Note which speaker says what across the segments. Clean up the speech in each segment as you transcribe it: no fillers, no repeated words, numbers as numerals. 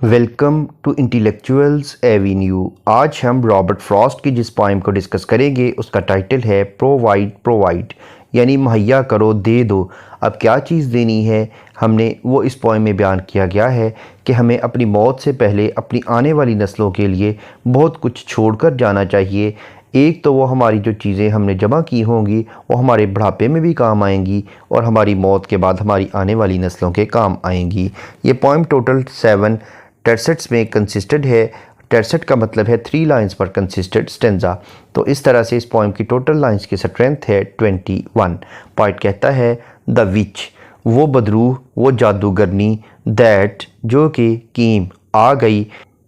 Speaker 1: Welcome to intellectuals Avenue. आज हम Robert Frost की जिस पोइम को डिस्कस करेंगे उसका टाइटल है प्रोवाइड यानी मुहैया करो, दे दो। अब क्या चीज़ देनी है हमने वो इस पोइम में बयान किया गया है कि हमें अपनी मौत से पहले अपनी आने वाली नस्लों के लिए बहुत कुछ छोड़कर जाना चाहिए। एक तो वो हमारी जो चीज़ें हमने जमा की होंगी वो हमारे बुढ़ापे में भी काम आएंगी और हमारी मौत के बाद हमारी आने वाली नस्लों के काम आएंगी। ये पोइम टोटल 7 टर्सेट्स में कंसिस्टेड है। टर्सेट का मतलब है 3 लाइंस पर कंसिस्टेड स्टेंजा। तो इस तरह से इस पोइम की टोटल लाइंस की स्ट्रेंथ है 21। पॉइंट कहता है द विच, वो बदरूह, वो जादूगरनी, दैट जो कि कीम आ गई,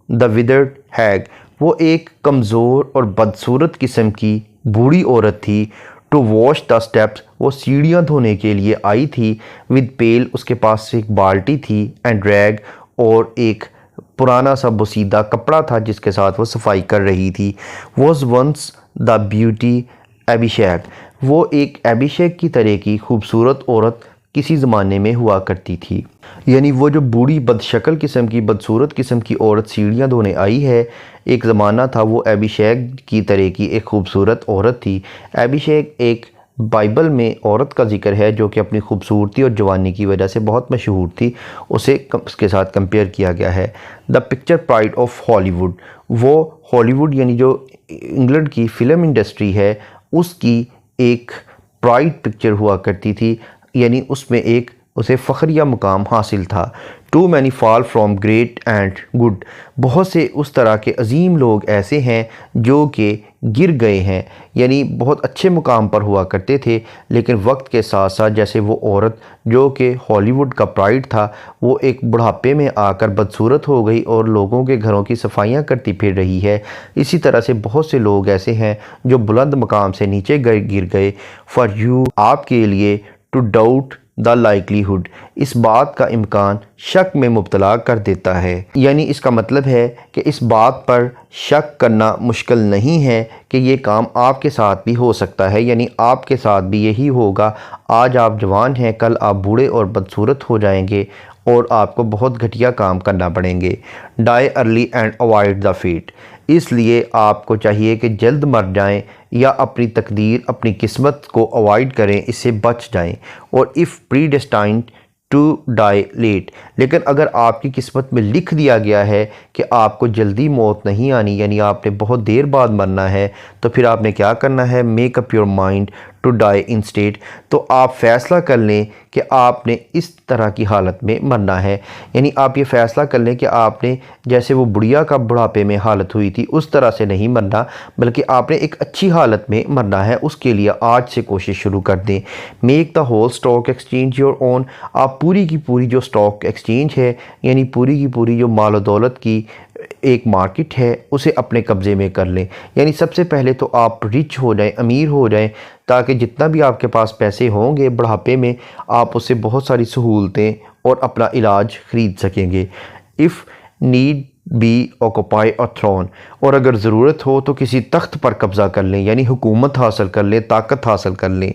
Speaker 1: द विदर्ड हैग, वो एक कमज़ोर और बदसूरत किस्म की बूढ़ी औरत थी। टू वॉश द स्टेप्स, वो सीढ़ियाँ धोने के लिए आई थी। विद पेल, उसके पास एक बाल्टी थी। एंड रैग, और एक पुराना सा बोसीदा कपड़ा था जिसके साथ वो सफाई कर रही थी। वॉज वंस द ब्यूटी एबिशैक, वो एक एबिशैक की तरह की खूबसूरत औरत किसी ज़माने में हुआ करती थी। यानी वो जो बूढ़ी बदशक्ल किस्म की बदसूरत किस्म की औरत सीढ़ियाँ धोने आई है, एक ज़माना था वो एबिशैक की तरह की एक खूबसूरत औरत थी। एबिशैक एक बाइबल में औरत का जिक्र है जो कि अपनी खूबसूरती और जवानी की वजह से बहुत मशहूर थी। उसे उसके साथ कंपेयर किया गया है। The picture pride of Hollywood, वो हॉलीवुड यानी जो इंग्लैंड की फ़िल्म इंडस्ट्री है उसकी एक प्राइड पिक्चर हुआ करती थी, यानी उसमें एक उसे फ़ख्रिया मुकाम हासिल था। Too many fall from great and good, बहुत से उस तरह के अजीम लोग ऐसे हैं जो कि गिर गए हैं, यानी बहुत अच्छे मुकाम पर हुआ करते थे, लेकिन वक्त के साथ साथ जैसे वो औरत जो कि हॉलीवुड का प्राइड था वो एक बुढ़ापे में आकर बदसूरत हो गई और लोगों के घरों की सफाइयाँ करती फिर रही है। इसी तरह से बहुत से लोग ऐसे हैं जो बुलंद मुकाम से नीचे गिर गए। फॉर यू, आपके लिए, टू डाउट द लाइकलीहुड, इस बात का इम्कान शक में मुब्तला कर देता है। यानी इसका मतलब है कि इस बात पर शक करना मुश्किल नहीं है कि ये काम आपके साथ भी हो सकता है, यानी आपके साथ भी यही होगा। आज आप जवान हैं, कल आप बूढ़े और बदसूरत हो जाएंगे और आपको बहुत घटिया काम करना पड़ेंगे। Die early and avoid the fate, इसलिए आपको चाहिए कि जल्द मर जाएं या अपनी तकदीर अपनी किस्मत को अवॉइड करें, इससे बच जाएं। और इफ़ प्रीडेस्टाइन्ड टू डाई लेट, लेकिन अगर आपकी किस्मत में लिख दिया गया है कि आपको जल्दी मौत नहीं आनी, यानी आपने बहुत देर बाद मरना है, तो फिर आपने क्या करना है, make up your mind to die instead. तो आप फ़ैसला कर लें कि आपने इस तरह की हालत में मरना है, यानी आप ये फ़ैसला कर लें कि आपने जैसे वो बुढ़िया का बुढ़ापे में हालत हुई थी उस तरह से नहीं मरना, बल्कि आपने एक अच्छी हालत में मरना है। उसके लिए आज से कोशिश शुरू कर दें। Make the whole stock exchange your own, आप पूरी की पूरी जो स्टॉक एक्सचेंज है यानी पूरी की पूरी जो माल दौलत की एक मार्केट है उसे अपने कब्ज़े में कर लें। यानी सबसे पहले तो आप रिच हो जाएं, अमीर हो जाएं, ताकि जितना भी आपके पास पैसे होंगे बुढ़ापे में आप उससे बहुत सारी सहूलतें और अपना इलाज ख़रीद सकेंगे। If need be occupy a throne, और अगर ज़रूरत हो तो किसी तख्त पर कब्ज़ा कर लें, यानी हुकूमत हासिल कर लें, ताकत हासिल कर लें।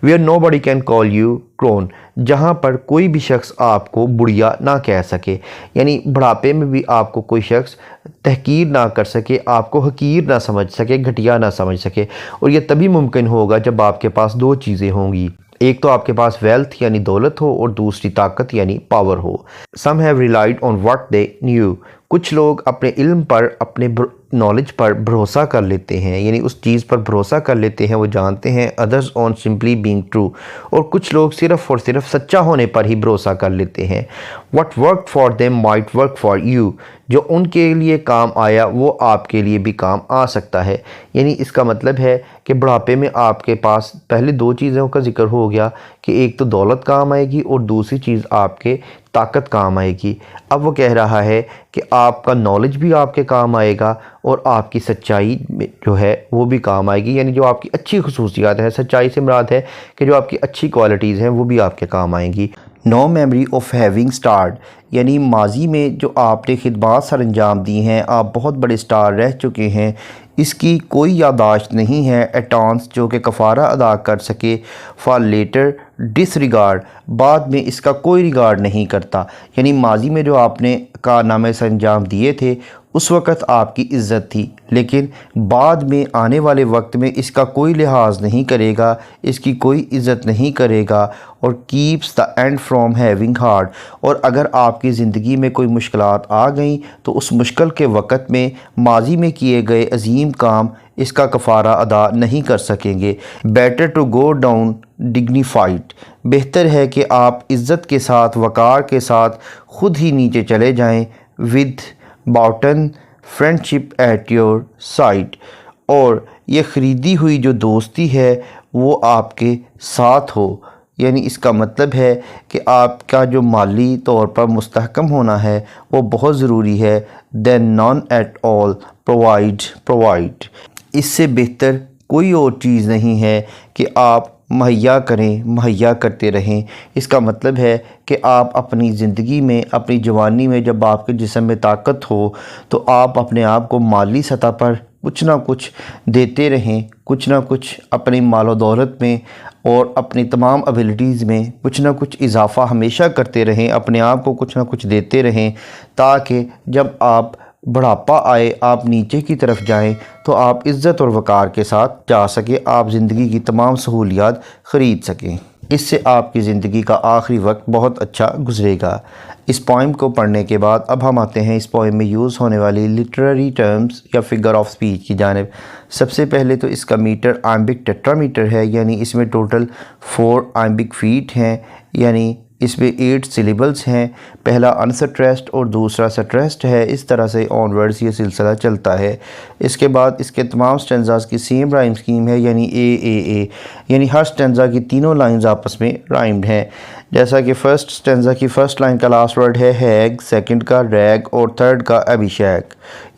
Speaker 1: Where nobody can call you crone, जहाँ पर कोई भी शख्स आपको बुढ़िया ना कह सके, यानी बुढ़ापे में भी आपको कोई शख्स तहकीर ना कर सके, आपको हकीर ना समझ सके, घटिया ना समझ सके। और यह तभी मुमकिन होगा जब आपके पास 2 चीज़ें होंगी, एक तो आपके पास वेल्थ यानी दौलत हो और दूसरी ताकत यानी पावर हो। Some have relied on what they knew, कुछ लोग अपने इल्म पर, अपने नॉलेज पर भरोसा कर लेते हैं, यानी उस चीज़ पर भरोसा कर लेते हैं वो जानते हैं। Others on simply being true, और कुछ लोग सिर्फ़ और सिर्फ सच्चा होने पर ही भरोसा कर लेते हैं। What work for them might work for you, जो उनके लिए काम आया वो आपके लिए भी काम आ सकता है। यानी इसका मतलब है कि बुढ़ापे में आपके पास पहले 2 चीज़ों का जिक्र हो गया कि एक तो दौलत काम आएगी और दूसरी चीज़ आपके ताकत काम आएगी। अब वो कह रहा है कि आपका नॉलेज भी आपके काम आएगा और आपकी सच्चाई जो है वो भी काम आएगी, यानी जो आपकी अच्छी खुसूसियात है, सच्चाई से मुराद है कि जो आपकी अच्छी क्वालिटीज़ हैं वो भी आपके काम आएंगी। नो मेमोरी ऑफ हैविंग स्टार्ड, यानी माजी में जो आपने खिदमत सर अंजाम दी हैं, आप बहुत बड़े स्टार रह चुके हैं, इसकी कोई यादाश्त नहीं है। एटांस, जो कि कफ़ारा अदा कर सके। फॉर लेटर डिसरिगार्ड, बाद में इसका कोई रिगार्ड नहीं करता। यानी माजी में जो आपने कारनामे से अंजाम दिए थे उस वक़्त आपकी इज़्ज़त थी, लेकिन बाद में आने वाले वक्त में इसका कोई लिहाज नहीं करेगा, इसकी कोई इज़्ज़त नहीं करेगा। और keeps the end from having hard, और अगर आपकी ज़िंदगी में कोई मुश्किलात आ गई तो उस मुश्किल के वक़्त में माजी में किए गए अजीम काम इसका कफ़ारा अदा नहीं कर सकेंगे। Better to go down dignified, बेहतर है कि आप इज़्ज़त के साथ, वक़ार के साथ ख़ुद ही नीचे चले जाएं। विद बाउटन फ्रेंडशिप एट योर साइड, और ये ख़रीदी हुई जो दोस्ती है वो आपके साथ हो। यानी इसका मतलब है कि आपका जो माली तौर पर मुस्तहकम होना है वो बहुत ज़रूरी है। Than none at all provide, इससे बेहतर कोई और चीज़ नहीं है कि आप मुहैया करते रहें। इसका मतलब है कि आप अपनी ज़िंदगी में, अपनी जवानी में जब आपके जिस्म में ताकत हो तो आप अपने आप को माली सतह पर कुछ ना कुछ देते रहें, कुछ ना कुछ अपनी मालो दौलत में और अपनी तमाम एबिलिटीज़ में कुछ ना कुछ इजाफ़ा हमेशा करते रहें, अपने आप को कुछ ना कुछ देते रहें, ताकि जब आप बुढ़ापा आए, आप नीचे की तरफ जाएं तो आप इज़्ज़त और वक़ार के साथ जा सकें, आप ज़िंदगी की तमाम सहूलियात ख़रीद सकें। इससे आपकी ज़िंदगी का आखिरी वक्त बहुत अच्छा गुजरेगा। इस पोइम को पढ़ने के बाद अब हम आते हैं इस पोइम में यूज़ होने वाली लिटरेरी टर्म्स या फिगर ऑफ स्पीच की जानिब। सबसे पहले तो इसका मीटर आइम्बिक टेट्रामीटर है, यानी इसमें टोटल 4 आइम्बिक फीट हैं, यानी इसमें 8 सिलेबल्स हैं। पहला अनस्ट्रेस्ड और दूसरा स्ट्रेस्ड है। इस तरह से ऑनवर्ड्स ये सिलसिला चलता है। इसके बाद इसके तमाम स्टेंजास की सेम राइम स्कीम है, यानी ए, यानी हर स्टेंजा की तीनों लाइंस आपस में राइम्ड हैं। जैसा कि फ़र्स्ट स्टेंजा की फ़र्स्ट लाइन का लास्ट वर्ड है हैग, सेकंड का रैग और थर्ड का अभिषेक,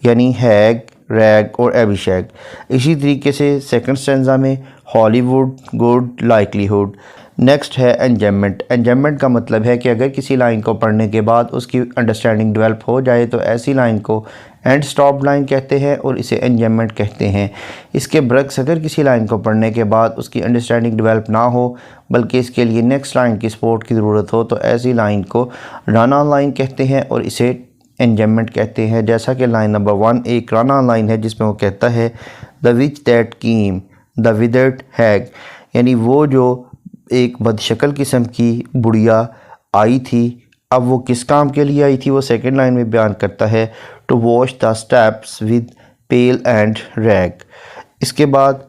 Speaker 1: यानी हैग, रैग और अभिषेक। इसी तरीके से सेकंड स्टेंजा में हॉलीवुड, गुड, लाइकलीहुड। नेक्स्ट है एंजॉयमेंट। एंजॉयमेंट का मतलब है कि अगर किसी लाइन को पढ़ने के बाद उसकी अंडरस्टैंडिंग डेवलप हो जाए तो ऐसी लाइन को एंड स्टॉप लाइन कहते हैं और इसे एंजॉयमेंट कहते हैं। इसके बरक्स अगर किसी लाइन को पढ़ने के बाद उसकी अंडरस्टैंडिंग डेवलप ना हो बल्कि इसके लिए नेक्स्ट लाइन की सपोर्ट की ज़रूरत हो तो ऐसी लाइन को रन ऑन लाइन कहते हैं और इसे एंजॉयमेंट कहते हैं। जैसा कि लाइन नंबर 1 एक रन ऑन लाइन है जिसमें वो कहता है the witch that came the withered hag, यानी वो जो एक बदशक्ल किस्म की बुढ़िया आई थी, अब वो किस काम के लिए आई थी वो सेकंड लाइन में बयान करता है, to wash the steps with pail and rag. इसके बाद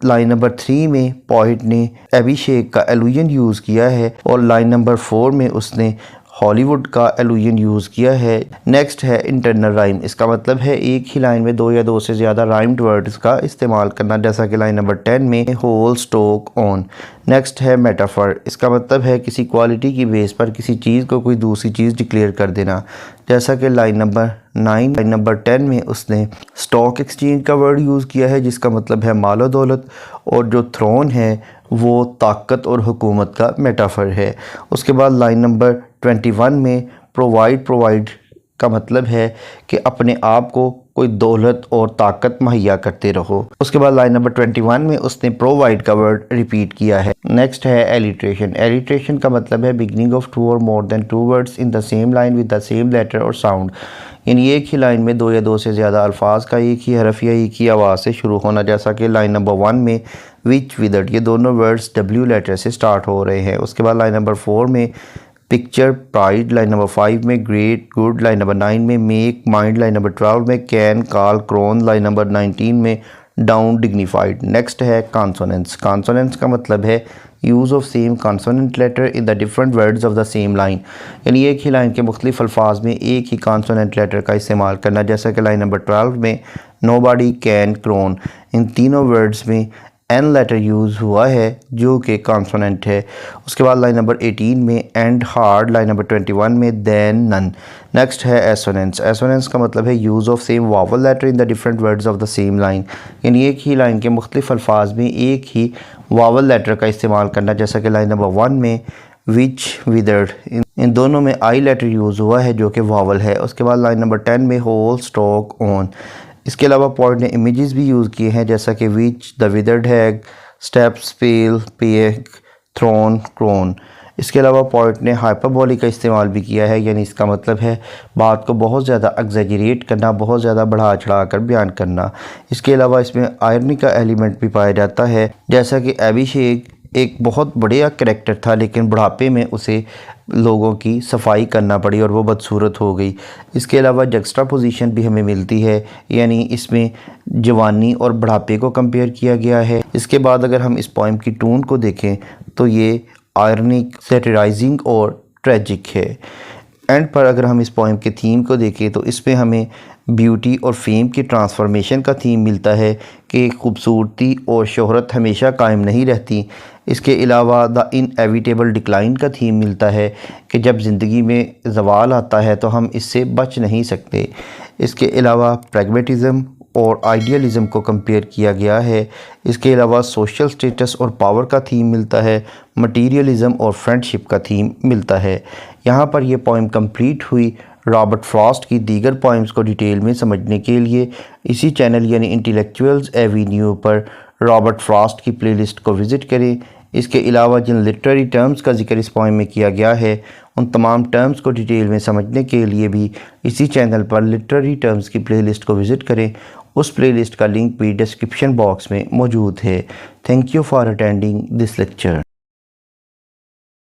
Speaker 1: लाइन नंबर 3 में पोइट ने अभिषेक का एलुजन यूज़ किया है और लाइन नंबर 4 में उसने हॉलीवुड का एलुजन यूज़ किया है। नेक्स्ट है इंटरनल राइम। इसका मतलब है एक ही लाइन में 2 या 2 से ज़्यादा राइम्ड वर्ड्स का इस्तेमाल करना, जैसा कि लाइन नंबर 10 में होल स्टोक ऑन। नेक्स्ट है मेटाफर। इसका मतलब है किसी क्वालिटी की बेस पर किसी चीज़ को कोई दूसरी चीज़ डिक्लेयर कर देना, जैसा कि लाइन नंबर 9 लाइन नंबर 10 में उसने स्टॉक एक्सचेंज का वर्ड यूज़ किया है जिसका मतलब है मालो दौलत, और जो थ्रोन है वो ताकत और हुकूमत का मेटाफर है। उसके बाद लाइन नंबर 21 में प्रोवाइड का मतलब है कि अपने आप को कोई दौलत और ताकत मुहैया करते रहो। उसके बाद लाइन नंबर 21 में उसने प्रोवाइड का वर्ड रिपीट किया है। नेक्स्ट है एलिट्रेशन। एलिट्रेशन का मतलब है बिगनिंग ऑफ 2 और more than 2 words in the same line with the same letter और साउंड, यानी एक ही लाइन में 2 या 2 से ज़्यादा अल्फाज का एक ही हरफ या एक ही आवाज़ से शुरू होना, जैसा कि लाइन नंबर 1 में विच, विदर्ड, ये दोनों वर्ड्स W लेटर से स्टार्ट हो रहे हैं। उसके बाद लाइन नंबर 4 में पिक्चर, प्राइड, लाइन नंबर 5 में ग्रेट, गुड, लाइन नंबर 9 में मेक, माइंड, लाइन नंबर 12 में can, call, crone, line number 19 में डाउन, डिग्निफाइड। नेक्स्ट है कॉन्सोनेंट्स। कॉन्सोनेंट्स का मतलब है use of same consonant letter in the different words of the same line, यानी एक ही line के मुख्तलिफ अल्फाज में एक ही कॉन्सोनेंट लेटर का इस्तेमाल करना, जैसा कि लाइन नंबर 12 में नो बॉडी, कैन, क्रोन, इन तीनों वर्ड्स में एन लेटर यूज़ हुआ है जो कि कॉन्सोनेंट है। उसके बाद लाइन नंबर 18 में एंड हार्ड, लाइन नंबर 21 में देन, नन। नेक्स्ट है एसोनेंस। एसोनेंस का मतलब है use of same vowel letter in the different words of the same line, यानी एक ही लाइन के मुख्तलिफ अल्फाज में एक ही वावल लेटर का इस्तेमाल करना, जैसा कि लाइन नंबर 1 में विच, विदर्ड, इन दोनों में आई लेटर यूज़ हुआ है जो कि वावल है। उसके बाद लाइन नंबर 10 में होल स्टॉक ऑन। इसके अलावा पॉइंट ने इमेजेस भी यूज़ किए हैं, जैसा कि witch, the withered hag, steps, pale, peck, throne, crone. इसके अलावा पोइट ने हाइपरबोलिक का इस्तेमाल भी किया है, यानी इसका मतलब है बात को बहुत ज़्यादा एग्जैजरेट करना, बहुत ज़्यादा बढ़ा चढ़ा कर बयान करना। इसके अलावा इसमें आयरनी का एलिमेंट भी पाया जाता है, जैसा कि अभिषेक एक बहुत बढ़िया करैक्टर था, लेकिन बुढ़ापे में उसे लोगों की सफाई करना पड़ी और वो बदसूरत हो गई। इसके अलावा जक्स्टा पोजीशन भी हमें मिलती है, यानी इसमें जवानी और बुढ़ापे को कंपेयर किया गया है। इसके बाद अगर हम इस पोइम की टोन को देखें तो ये आयरनिक, सैटिराइजिंग और ट्रेजिक है। एंड पर अगर हम इस पोइम के थीम को देखें तो इसमें हमें ब्यूटी और फेम की ट्रांसफॉर्मेशन का थीम मिलता है कि खूबसूरती और शोहरत हमेशा कायम नहीं रहती। इसके अलावा द इनएविटेबल डिक्लाइन का थीम मिलता है कि जब ज़िंदगी में ज़वाल आता है तो हम इससे बच नहीं सकते। इसके अलावा प्रैग्मेटिज़म और आइडियलिज़म को कंपेयर किया गया है। इसके अलावा सोशल स्टेटस और पावर का थीम मिलता है, मटीरियलिज़म और फ्रेंडशिप का थीम मिलता है। यहाँ पर यह पोइम कंप्लीट हुई। रॉबर्ट फ्रॉस्ट की दीगर पोइम्स को डिटेल में समझने के लिए इसी चैनल यानी इंटेलेक्चुअल्स एवेन्यू पर रॉबर्ट फ्रॉस्ट की प्लेलिस्ट को विज़िट करें। इसके अलावा जिन लिटरेरी टर्म्स का जिक्र इस पोइम में किया गया है, उन तमाम टर्म्स को डिटेल में समझने के लिए भी इसी चैनल पर लिटरेरी टर्म्स की प्लेलिस्ट को विज़िट करें। उस प्लेलिस्ट का लिंक भी डिस्क्रिप्शन बॉक्स में मौजूद है। Thank you for attending this lecture.